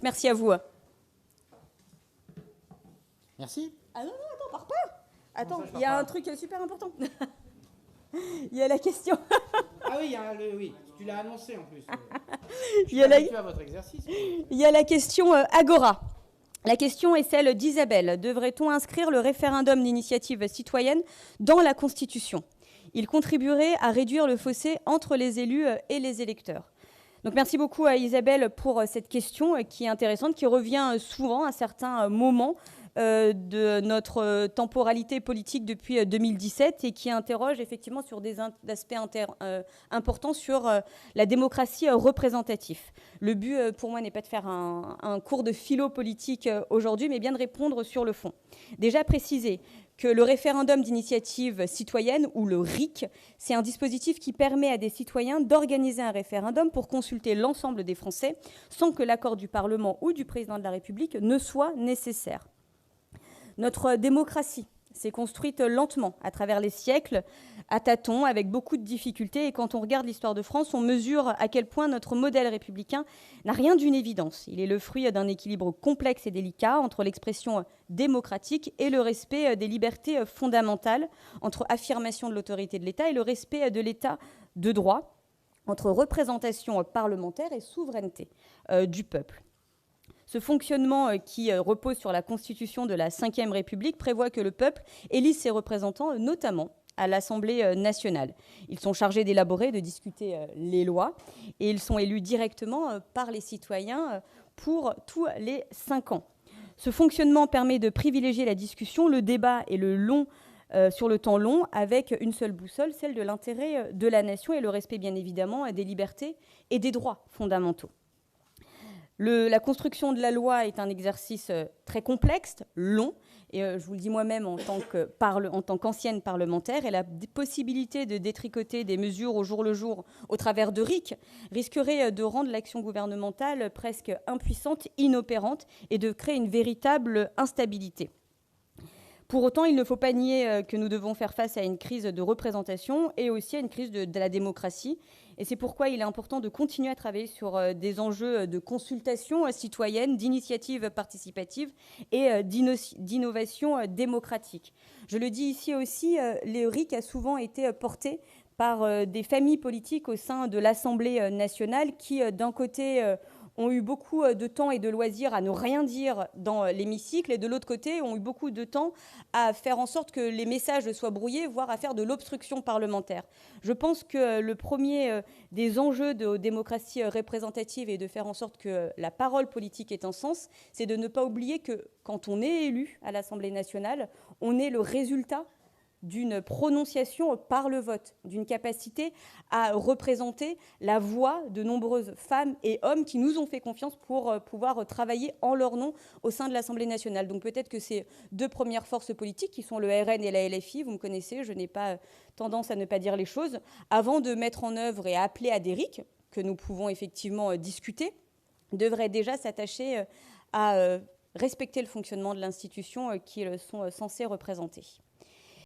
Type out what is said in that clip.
Merci à vous. Merci. Ah non, attends, pars pas. Attends, il y a un truc super important. Il y a la question. Ah oui, oui, tu l'as annoncé en plus. Il y a à votre exercice. Il y a la question Agora. La question est celle d'Isabelle. Devrait-on inscrire le référendum d'initiative citoyenne dans la Constitution? Il contribuerait à réduire le fossé entre les élus et les électeurs. Donc merci beaucoup à Isabelle pour cette question qui est intéressante, qui revient souvent à certains moments de notre temporalité politique depuis 2017 et qui interroge effectivement sur des aspects importants sur la démocratie représentative. Le but pour moi n'est pas de faire un cours de philo politique aujourd'hui, mais bien de répondre sur le fond. Déjà préciser que le référendum d'initiative citoyenne, ou le RIC, c'est un dispositif qui permet à des citoyens d'organiser un référendum pour consulter l'ensemble des Français sans que l'accord du Parlement ou du président de la République ne soit nécessaire. Notre démocratie s'est construite lentement, à travers les siècles, à tâtons, avec beaucoup de difficultés. Et quand on regarde l'histoire de France, on mesure à quel point notre modèle républicain n'a rien d'une évidence. Il est le fruit d'un équilibre complexe et délicat entre l'expression démocratique et le respect des libertés fondamentales, entre affirmation de l'autorité de l'État et le respect de l'État de droit, entre représentation parlementaire et souveraineté du peuple. Ce fonctionnement qui repose sur la Constitution de la Ve République prévoit que le peuple élise ses représentants, notamment à l'Assemblée nationale. Ils sont chargés d'élaborer, de discuter les lois, et ils sont élus directement par les citoyens pour tous les 5 ans. Ce fonctionnement permet de privilégier la discussion, le débat et le long sur le temps long, avec une seule boussole, celle de l'intérêt de la nation et le respect, bien évidemment, des libertés et des droits fondamentaux. La construction de la loi est un exercice très complexe, long, et je vous le dis moi-même en tant qu'ancienne parlementaire, et la possibilité de détricoter des mesures au jour le jour au travers de RIC risquerait de rendre l'action gouvernementale presque impuissante, inopérante, et de créer une véritable instabilité. Pour autant, il ne faut pas nier que nous devons faire face à une crise de représentation et aussi à une crise de la démocratie. Et c'est pourquoi il est important de continuer à travailler sur des enjeux de consultation citoyenne, d'initiative participative et d'innovation démocratique. Je le dis ici aussi, le RIC a souvent été porté par des familles politiques au sein de l'Assemblée nationale qui, d'un côté, ont eu beaucoup de temps et de loisirs à ne rien dire dans l'hémicycle, et de l'autre côté, ont eu beaucoup de temps à faire en sorte que les messages soient brouillés, voire à faire de l'obstruction parlementaire. Je pense que le premier des enjeux de démocratie représentative est de faire en sorte que la parole politique ait un sens, c'est de ne pas oublier que quand on est élu à l'Assemblée nationale, on est le résultat d'une prononciation par le vote, d'une capacité à représenter la voix de nombreuses femmes et hommes qui nous ont fait confiance pour pouvoir travailler en leur nom au sein de l'Assemblée nationale. Donc peut-être que ces deux premières forces politiques, qui sont le RN et la LFI, vous me connaissez, je n'ai pas tendance à ne pas dire les choses, avant de mettre en œuvre et à appeler à des RIC, que nous pouvons effectivement discuter, devraient déjà s'attacher à respecter le fonctionnement de l'institution qu'ils sont censés représenter.